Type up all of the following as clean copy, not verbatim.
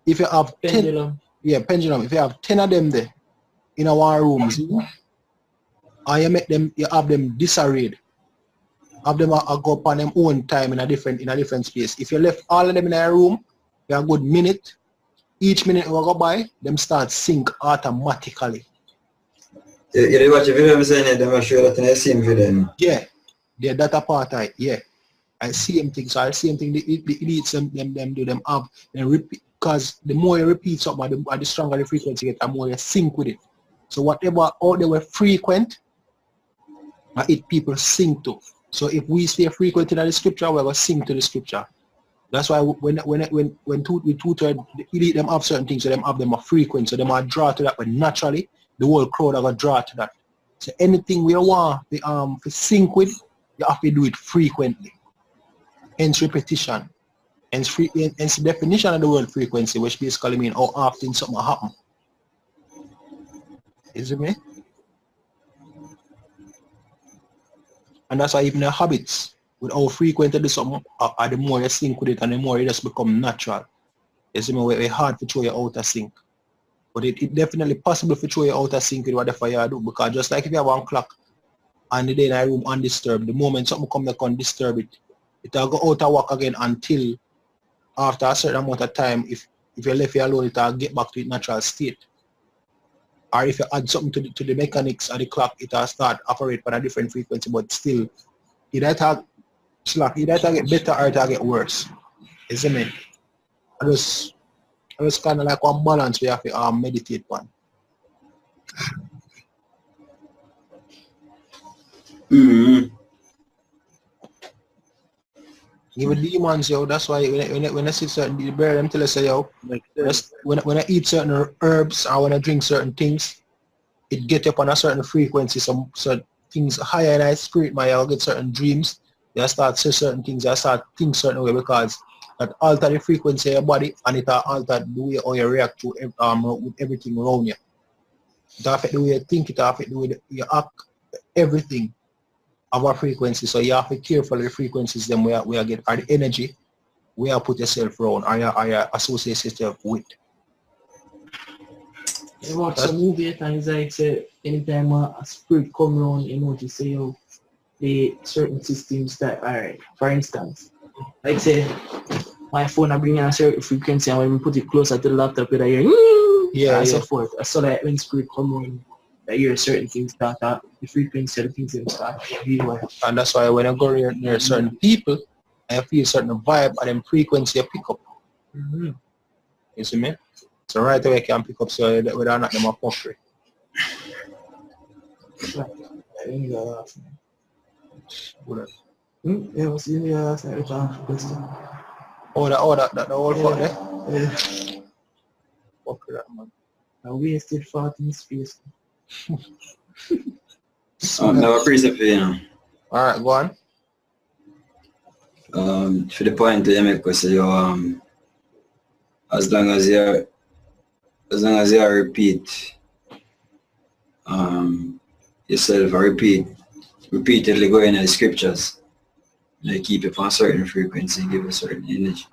If you have pendulum. 10, pendulum. If you have 10 of them there in our rooms, and you have them disarrayed, have them go up on them own time in a different space. If you left all of them in a room, you have a good minute. Each minute we go by, them start sync automatically. You watch the video I'm saying, them are sure that in the same video. Yeah, that apartheid, yeah. I same thing, so I same thing the elites them do them have and repeat, because the more you repeat something, the stronger the frequency get, the more you sync with it. So whatever out they were frequent, it people sync to. So if we stay frequent in the scripture, we're gonna sync to the scripture. That's why when two-thirds elite them have certain things, so them have them a frequent, so them are draw to that, but naturally the whole crowd are gonna draw to that. So anything we want to sync with, you have to do it frequently. Hence repetition. Hence the definition of the word frequency, which basically means how often something happens. Is it me? And that's why even the habits, with how frequent you do something, the more you sync with it and the more it just become natural. You see me, it's hard to show you out of sync. But it definitely possible to show you out of sync with whatever you do, because just like if you have one clock and the day in a room undisturbed, the moment something comes that can disturb it, it will go out of work again until after a certain amount of time, if you left it alone, it will get back to its natural state. Or if you add something to the mechanics of the clock, it will start operate on a different frequency, but still, it either get better or it will get worse. You see me? It's kind of like one balance we have to meditate on. Even demons, yo, that's why when I see certain, the bear them tell us, yo, when I eat certain herbs or when I drink certain things, it get up on a certain frequency, some certain things higher in my spirit, I'll get certain dreams, I start to say certain things, I start to think certain way, because that alter the frequency of your body and it alter the way how you react to with everything around you. It affect the way you think, it affect the way you act, everything of our frequency. So you have to be careful of the frequencies them where you get, or the energy where you put yourself around, or you associate yourself with. I watch some movie and it's like say anytime a spirit come around, you know, to say yo, the certain systems that are, for instance, like say my phone I bring in a certain frequency and when we put it closer to the laptop it I hear and so forth. So like when spirit come around, I hear certain things that the frequency of the things that start. And that's why when I go near certain people, I feel certain vibe and then frequency I pick up. You see me? So right away I can pick up so that whether or not them are puffy. Yeah, what's in the last night question? The whole fuck there? Yeah. Fuck that, man. I wasted 14 space. Never precept, you know. Alright, go on. For the point to make us say as long as you repeat yourself or repeatedly go in the scriptures, like keep it on a certain frequency, give a certain energy.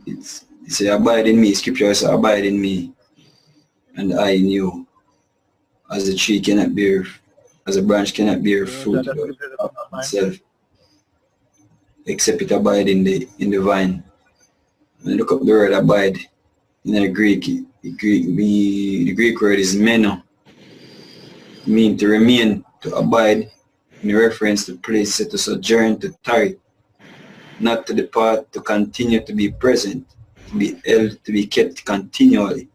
It's say abide in me, scripture says abide in me and I in you. As a tree cannot bear, as a branch cannot bear fruit of itself, except it abide in the vine. When you look up the word abide in the Greek, the Greek word is meno, mean to remain, to abide, in reference to place, to sojourn, to tarry, not to depart, to continue to be present, to be held, to be kept continually.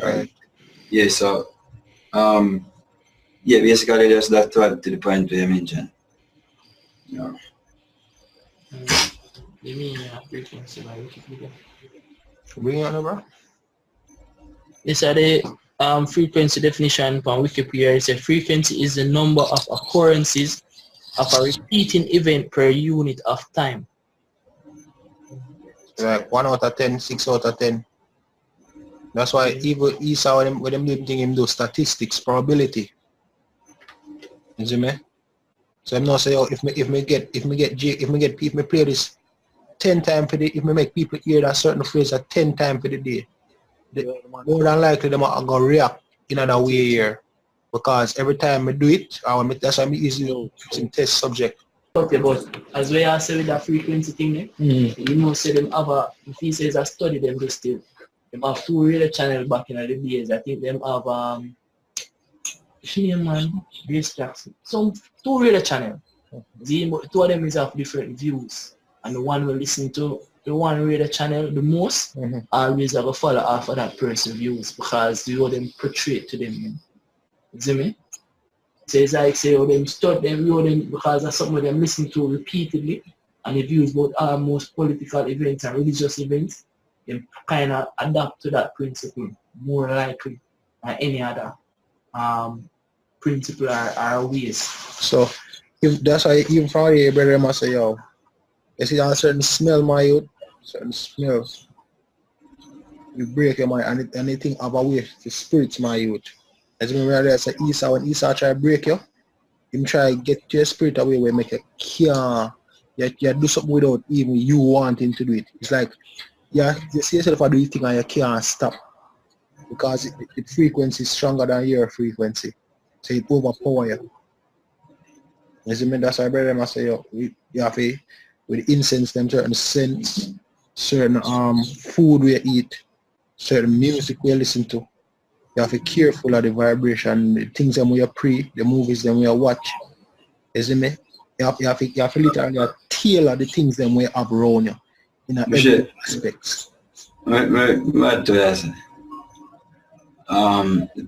Right? Yeah, so yeah, basically just that to add to the point we mentioned. Yeah. Frequency by Wikipedia. Bring it on, bro. This is the frequency definition from Wikipedia. It says frequency is the number of occurrences of a repeating event per unit of time. Like 1 out of 10, 6 out of 10. That's why even Esau when them doing thing him do statistics, probability. You see me? So I'm not saying, oh, if me play this 10 times for the, if we make people hear that certain phrase at 10 times for the day, more than likely they are going to react in another way here. Because every time I do it, that's why I easily using test subject. Okay, but as we are saying with that frequency thing, you know, say them have a, if he says I study them, they still, them have 2 radio channels back in the days. I think them have, man, Grace Jackson, some 2 radio channels. The 2 of them is have different views. And the one we listen to, the one radio channel the most, always have a follow after that person's views because you know them portray to them. You see me? So it's like say, them study them, you know them because that's something them listen to repeatedly and the views about almost political events and religious events, they kind of adapt to that principle more likely than any other principle or ways. So if that's why even from here, brother must say, yo, you see a certain smell, my youth, certain smells. You break your mind and anything have a way to spirits, my youth. As we realize that Esau, when Esau try to break you, him try to get your spirit away where make you can't, you do something without even you wanting to do it. It's like, you see yourself do this thing and you can't stop. Because the frequency is stronger than your frequency. So it overpower you. As you mean, that's why brother must say, yo, you have to, with incense, them certain scents, certain food we eat, certain music we listen to. You have to be careful of the vibration, the things that we pray, the movies that we watch. You see me? You have to literally tailor the things that we have around you in every aspects. The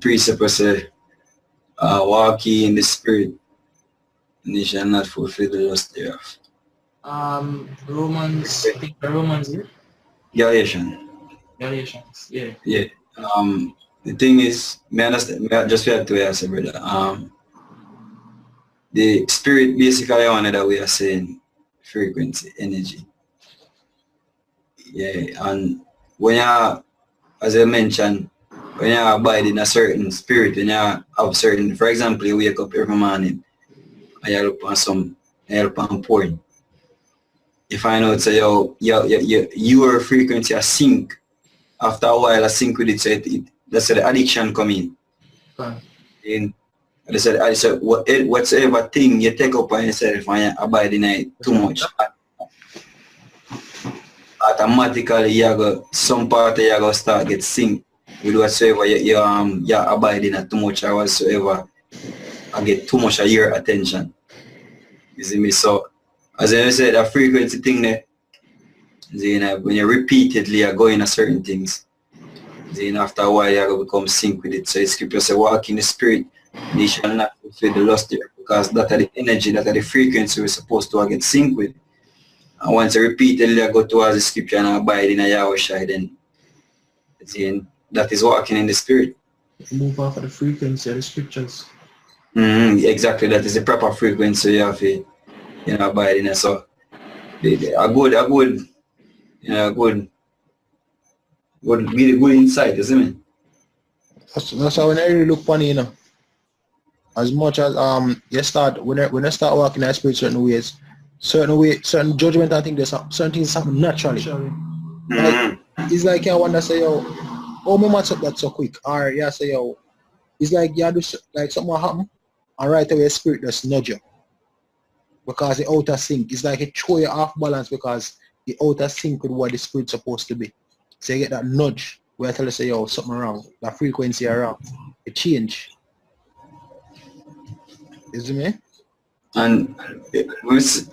precept say, walk ye in the spirit, and ye shall not fulfill the lust thereof. Romans, I think the Romans here. Galatians, yeah. Yeah. The thing is, me understand. Just have to answer, brother. The spirit basically one that we are saying frequency, energy. Yeah, and when you, as I mentioned, when you abide in a certain spirit, when you have certain, for example, you wake up every morning and you look on porn. You find out so your frequency a sync. After a while, a sync with it, so that's the addiction come in. And I said, whatever thing you take up on yourself and you abide in it too much, automatically you go, some part of you go start get sync with whatsoever you abide in it too much or whatsoever. I get too much of your attention. You see me? So as I said, the frequency thing there, when you repeatedly are going to certain things, then after a while you are going to become sync with it. So it's scripture say, walk in the spirit, and you shall not fulfill the lust there, because that are the energy, that are the frequency we're supposed to get sync with. And once you repeatedly go towards the scripture and abide in a Yahweh, then that is walking in the spirit. Move off of the frequency of the scriptures. Exactly, that is the proper frequency you have to abide in it. So good insight, isn't it? That's how when I really look funny, as much as you start when I start walking in spirit certain ways, certain judgment, I think there's certain things happen naturally. Like, it's like you wonder say, yo, oh my match up that so quick. Or you say, yo, it's like you do like something will happen and right away spirit just nudge you. Because the outer sync, it's like it throw you off balance because the outer sync with what the spirit's supposed to be. So you get that nudge where I tell you say, yo, something wrong, that frequency around, it change. Is it me? And with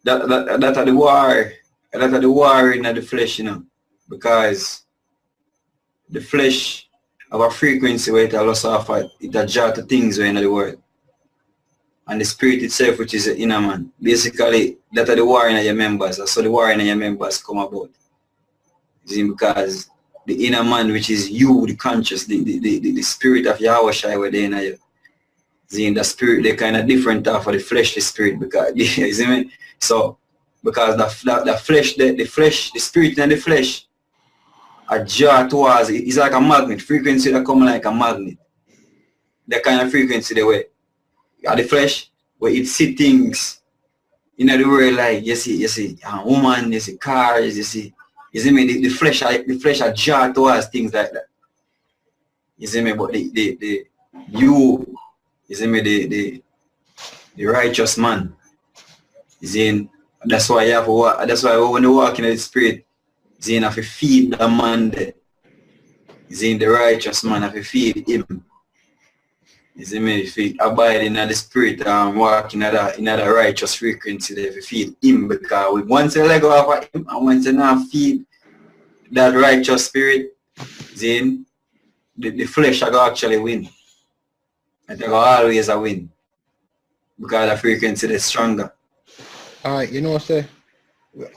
that are the war, that are the war in the flesh, because the flesh have a frequency where it allows off it adjust to things in the world. And the spirit itself, which is the inner man, basically that are the war in your members. So the war in your members come about. Because the inner man, which is you, the conscious, the spirit of Yahweh Shai within you. The spirit, they kind of different off of the fleshly spirit, because you see me? So because the flesh, the spirit and the flesh are drawn towards it. It's like a magnet, frequency that come like a magnet. That kind of frequency the way. The flesh, where it see things, in the world, like you see a woman, you see cars, you see me, the flesh are jar towards things like that. You see me, but the you see me, the righteous man. You see, that's why you have to walk, that's why when you walk in the spirit, you have to feed the man there. You see, the righteous man have to feed him. You see me, if you abide in the spirit and walk in that righteous frequency, they have to feed him, because once you let go of him and once you not feed that righteous spirit, then the flesh will actually win. And they will always win. Because the frequency is stronger. Alright, you know what I say?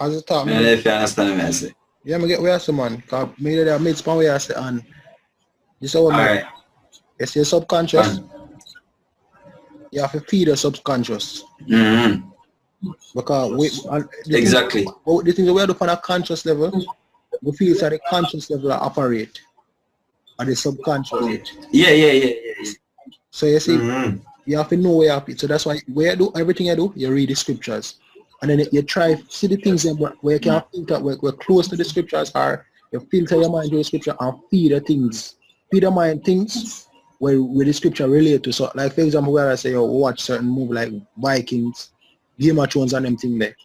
As a talk, I don't know if you understand what I say. yeah, I get where I say, man. Because maybe there are mates from where I say, and this is what Alright. it's your subconscious. You have to feed the subconscious. Mm-hmm. Because Exactly. The things we do on a conscious level, we feel that the conscious level operate at the subconscious. Yeah. So you see, you have to know where you are. So that's why where you do everything you do, you read the scriptures. And then you try see the things where you can filter, where close to the scriptures are, you filter your mind to the scripture and feed the things. Feed the mind things where the scripture relate to. So like for example, where I say you watch certain movie like Vikings, Game of Thrones and them thing there.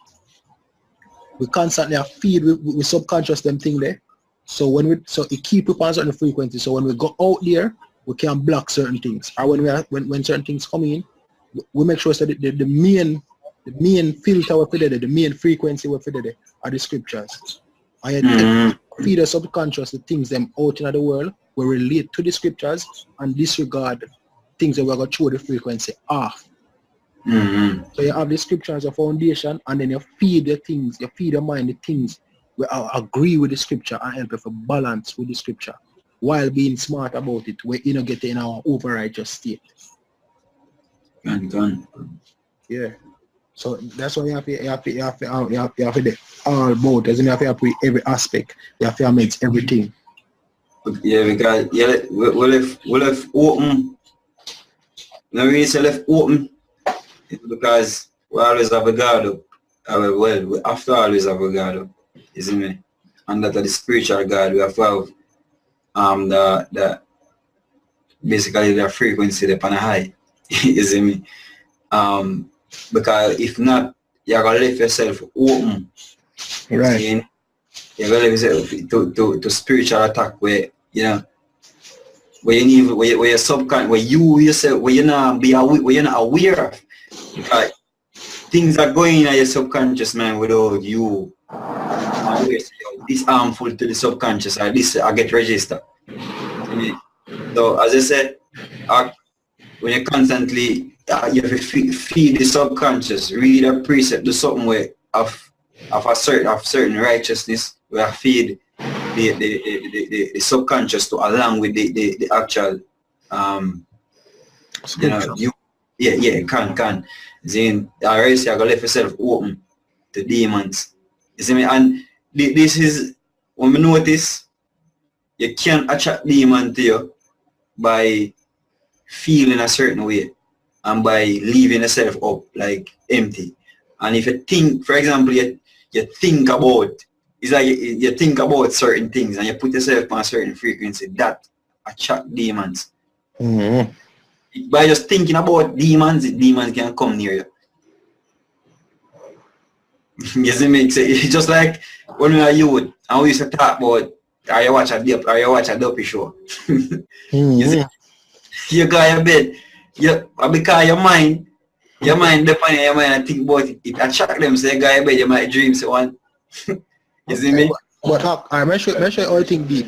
We constantly feed we subconscious them thing there. So it keep up on certain frequency. So when we go out there, we can block certain things. Or when certain things come in, we make sure that the main filter we fit there, the main frequency we fit there are the scriptures. And feed the subconscious the things them out in the world will relate to the scriptures and disregard things that we're going to throw the frequency off. So you have the scripture as a foundation, and then you feed the things, you feed the mind the things where agree with the scripture and help you for balance with the scripture while being smart about it, where you don't get in our over-righteous state. Yeah. So that's why you have to do all about, doesn't you have to put every aspect, you have to make everything. Yeah, because we'll have open. Now we say left open because we always have a guard up. We have to always have a guard up, isn't it? And that the spiritual guard, we have to have the basically the frequency upon a high, isn't me? Because if not, you're gonna leave yourself open. Right. You're gonna leave yourself to spiritual attack where where you're subconscious, where you yourself, where you're not aware of. Because things are going in your subconscious mind without you aware. This harmful to the subconscious, or this I get registered. So as I said, when you constantly you have to feed the subconscious, read a precept, do something where of certain righteousness, where feed the subconscious to along with the actual can. Then already you gotta leave yourself open to demons. You see me? And this is when we notice you can't attract demon to you by feeling a certain way and by leaving yourself up like empty. And if you think, for example, you think about, it's like you think about certain things and you put yourself on a certain frequency, that attract demons. By just thinking about demons can come near you. You see me? It's just like when we were youth and we used to talk about, are you watch a dopey show? You see? You go to bed, because your mind depending on your mind and think about it, it attract them, so you go to bed, you might dream so on. You see me? But alright, make sure all think deep.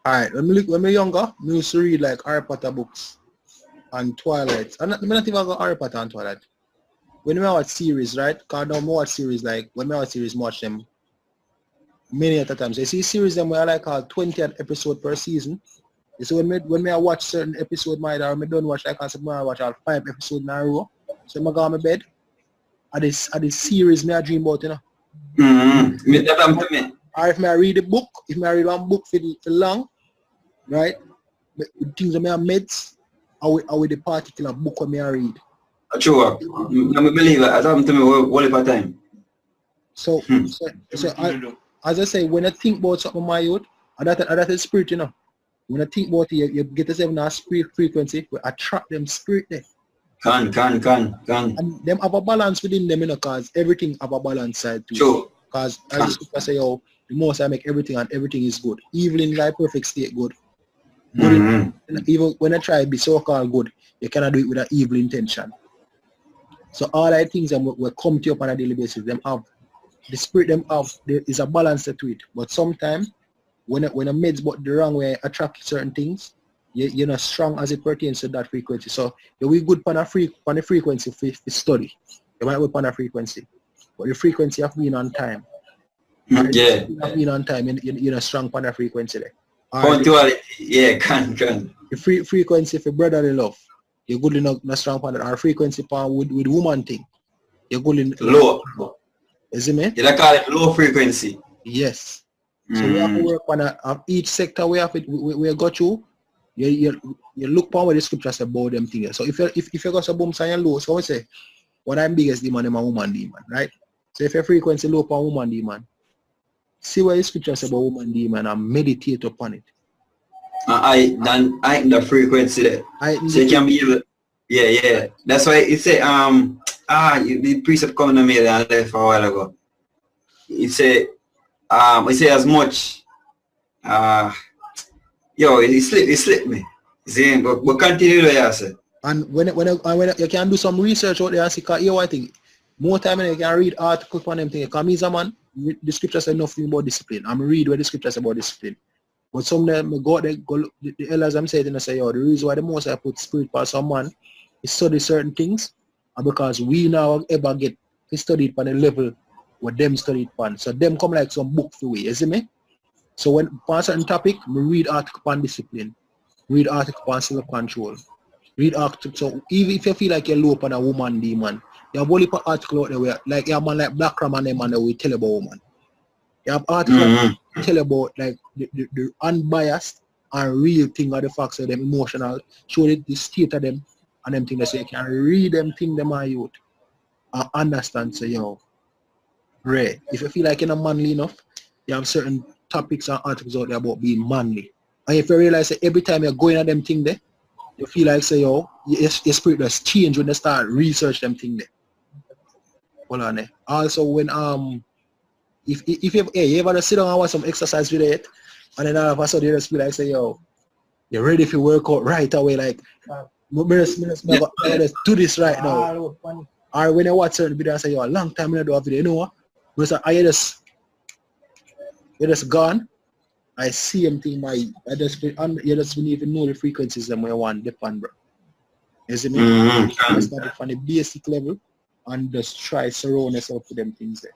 Alright, when we younger, we used to read like Harry Potter books and Twilight. I'm not even got Harry Potter and Twilight. When we watch series, right? Because now we watch series, like when we watch series, watch them many at a time. So you see series them where I like 20 episode per season. You see when I watch certain episode, I don't watch like I watch all 5 episodes in a row. So I go on my bed. At this series I dream about, you know. That happened to me. Or if I read a book, if I read one book for long, right? The things that I meds are with the particular book that I read. True. I believe it. It happened to me all the time. So, as I say, when I think about something, my youth, and that is spirit, you know. When I think about it, you get yourself in a spirit frequency, we attract them spirit there. Can. And them have a balance within them, you know, because everything have a balance side too. True. Because as I say, oh, the most I make everything and everything is good. Evil in thy perfect state good. Good even when I try to be so-called good, you cannot do it with an evil intention. So all the things that will come to you on a daily basis, them have the spirit them have, there is a balance to it. But sometimes when a meds but the wrong way attract certain things, you're not strong as it pertains to that frequency. So you're good on a frequency for study. You might work on a frequency. But the frequency of being on time. Yeah. Being on time, you're not strong on a frequency there. Punctuality, yeah, can. The frequency for brotherly love, you're good enough, not strong on it. Our frequency with woman thing, you're good enough. Low. Is it me? You call it low frequency. Yes. So we have to work on each sector we have it. We got you. You look for what the scriptures about them things. So if you got some boom sign low, so I say, what I'm biggest demon, I'm a woman demon, right? So if your frequency low for woman demon, see what the scriptures about woman demon and meditate upon it. I the frequency there. So you can be able, yeah. That's why it say the precept coming to me and I left for a while ago. It say as much it slipped me. See, but continue to answer. And when you can do some research out there and see, cause here what I think, more time you can read articles on them things. Because me as a man, the scriptures say nothing about discipline. I'm read where the scriptures about discipline. But some of them go out there, the elders I'm saying, and say, yo, the reason why the most I put spirit for some man is study certain things, and because we now ever get to study it on the level what them studied on. So them come like some book for we, you see me? So when on a certain topic, we read article on discipline, read article on self-control, read article. So even if you feel like you're low on a woman demon, you have only put article out there where like you have man like Black Ram and them and they will tell about woman. You have articles tell about like the unbiased and real thing of the facts of them emotional, show the state of them and them things that so you can read them thing them are youth and understand. So yo, Ray, if you feel like you're not manly enough, you have certain topics and articles out there about being manly. And if you realize that every time you're going at them thing there, you feel like say yo, your spirit does change when they start research them thing there. Hold on there. Also when if you ever sit down and watch some exercise with it, and then all of a sudden you just feel like say yo, you're ready for work out right away, like let's do this right now. Or when you watch certain video and say yo, a long time I do a video, you know what? Because you just gone. I see something you just don't even know the frequencies that I want to depend, bro. You see me? I started from the basic level and just try surround yourself with them things there.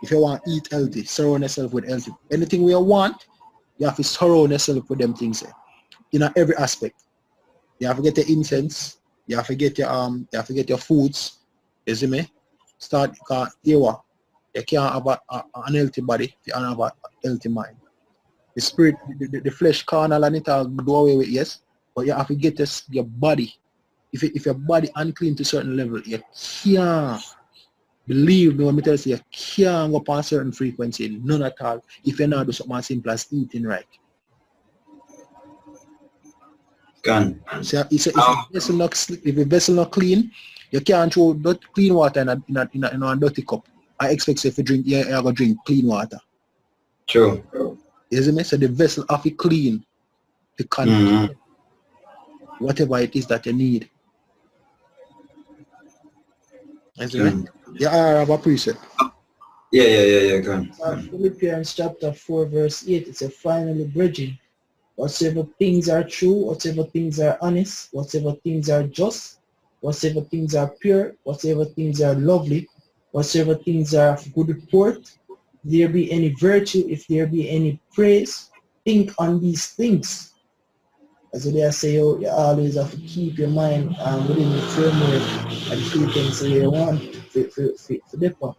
If you want to eat healthy, surround yourself with healthy. Anything we want, you have to surround yourself with them things there. In every aspect. You have to get your incense, you have to get your foods. You see me? Start you can't have an healthy body if you don't have a healthy mind. The spirit, the flesh carnal and it all do away with, yes, but you have to get your body. If your body unclean to a certain level, you can't believe me when I tell you, you can't go past a certain frequency, none at all, if you not do something as simple as eating right. Can. So if the vessel not clean, you can't throw clean water in a dirty cup. I expect if you drink, you're going to drink clean water. True. You see me? So the vessel have to clean to contain whatever it is that you need. You see me? Yeah, I have a precept. Yeah, go on. Philippians chapter 4 verse 8, it says, finally, brethren, whatsoever things are true, whatsoever things are honest, whatsoever things are just, whatsoever things are pure, whatsoever things are lovely, whatsoever things are of good report, if there be any virtue, if there be any praise, think on these things. As they say, you always have to keep your mind within the framework and the frequency you want for depot.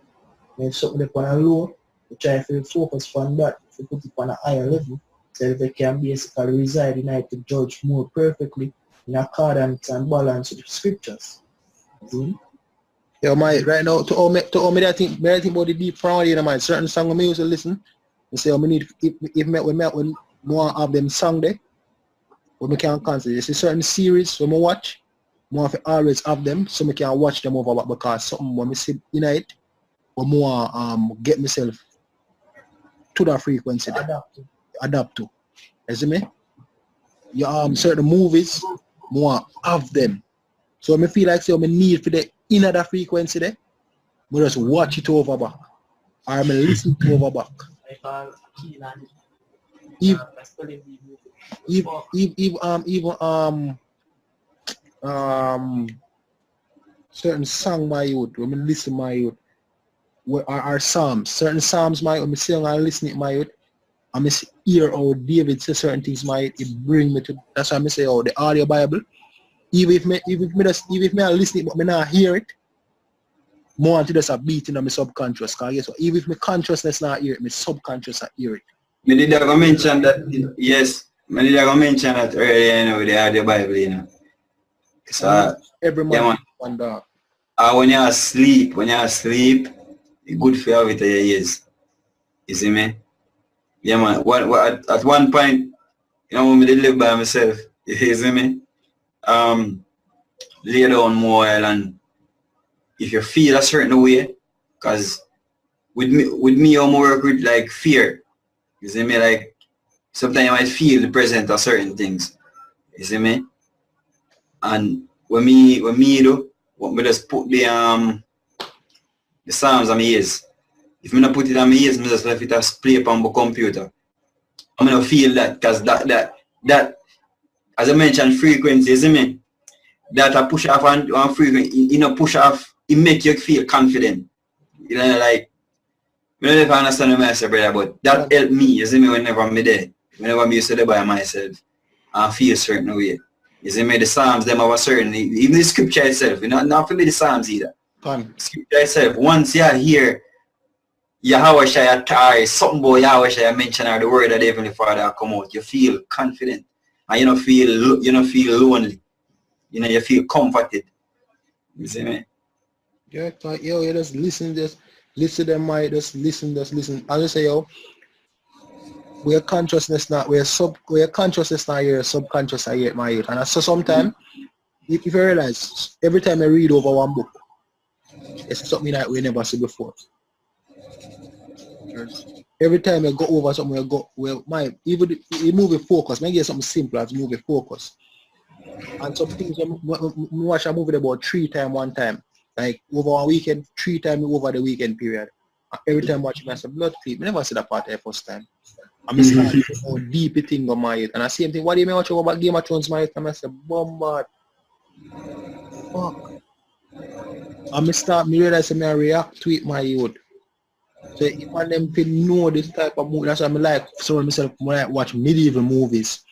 If something upon a low, you try to focus on that, to put it on a higher level, so they can basically reside in it to judge more perfectly in accordance and balance with the scriptures. Yo, my right now to all me I think about the deep proud in my certain song when me used to listen. I say, we need if when more of them song there, when we can cancel. You see certain series when we watch, more of always have them so we can watch them over because something when we see in it, or more get myself to that frequency there. Adapt to. You see me? You certain movies more of them. So I feel like say I need for the inner that frequency there, I just watch it over back. Or I listen to over back. Certain song my youth, when I listen my youth, are psalms. Certain psalms my when I sing and listen to my youth, I hear how David says certain things my youth, it bring me to that's why I say the audio Bible. Even if me I listen it but me not hear it, more until just a beating on my subconscious. Cause guess what? Even if my consciousness not hear it, my subconscious not hear it. Me did have mention that yes. Me did have mention that earlier, with the audio Bible, So every month one dog. When you sleep, it's good for you with your ears. You see me? Yeah man. At one point, when I did live by myself, you see me? Lay down more and if you feel a certain way, cause with me I'm work with like fear. You see me? Like sometimes you might feel the presence of certain things. You see me? And when me do, what me just put the Psalms on my ears. If me not put it on my ears, me just left it as play upon my computer. I'm gonna feel that because that as I mentioned frequency, you see me? That I push off on frequency, push off, it make you feel confident. Like I don't know if I understand what I say, brother, but that helped me, you see me, whenever I'm there. Whenever I'm used to there by myself, I feel a certain way. You see me, the Psalms, them have a certain, even the scripture itself, not for me the Psalms either. Scripture itself, once you hear Yahweh Shai something about Yahweh Shai mention or the word of the Heavenly Father come out, you feel confident and you don't feel lonely. You feel comforted. You see me? Yeah, you just listen to them, might just listen. As I say, we're consciousness not we're consciousness not here, subconscious I hear my youth. And so sometimes if you realize every time I read over one book, it's something that we never see before. Every time I go over something, even movie focus, maybe something simple as movie focus. And some things we watch a movie about 3 times one time. Like over a weekend, 3 times over the weekend period. Every time watching I say blood clip. I never see that part the first time. I'm starting to how deep it thing on my head. And I same thing, what do you mean watch about Game of Thrones my head? And I say bombard. Fuck. And me realize I react to it my youth. So if I them to know this type of movie, that's why I like surround myself when I watch medieval movies.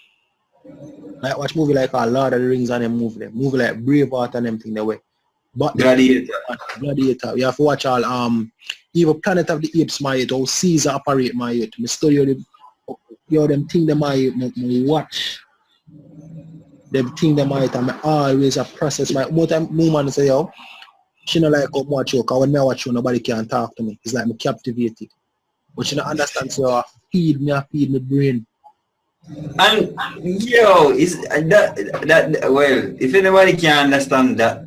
Like watch movie like Lord of the Rings and them movie like Braveheart and them thing that way. But Gladiator. You have to watch all even Planet of the Apes my youth, how Caesar operate my youth. Me study them thing them my youth, me watch. Them thing them my youth and I always a process my more time woman say yo, she not like how much you because when I watch you nobody can talk to me. It's like me captivated. But she don't understand so I feed my brain. And yo, is that well, if anybody can understand that,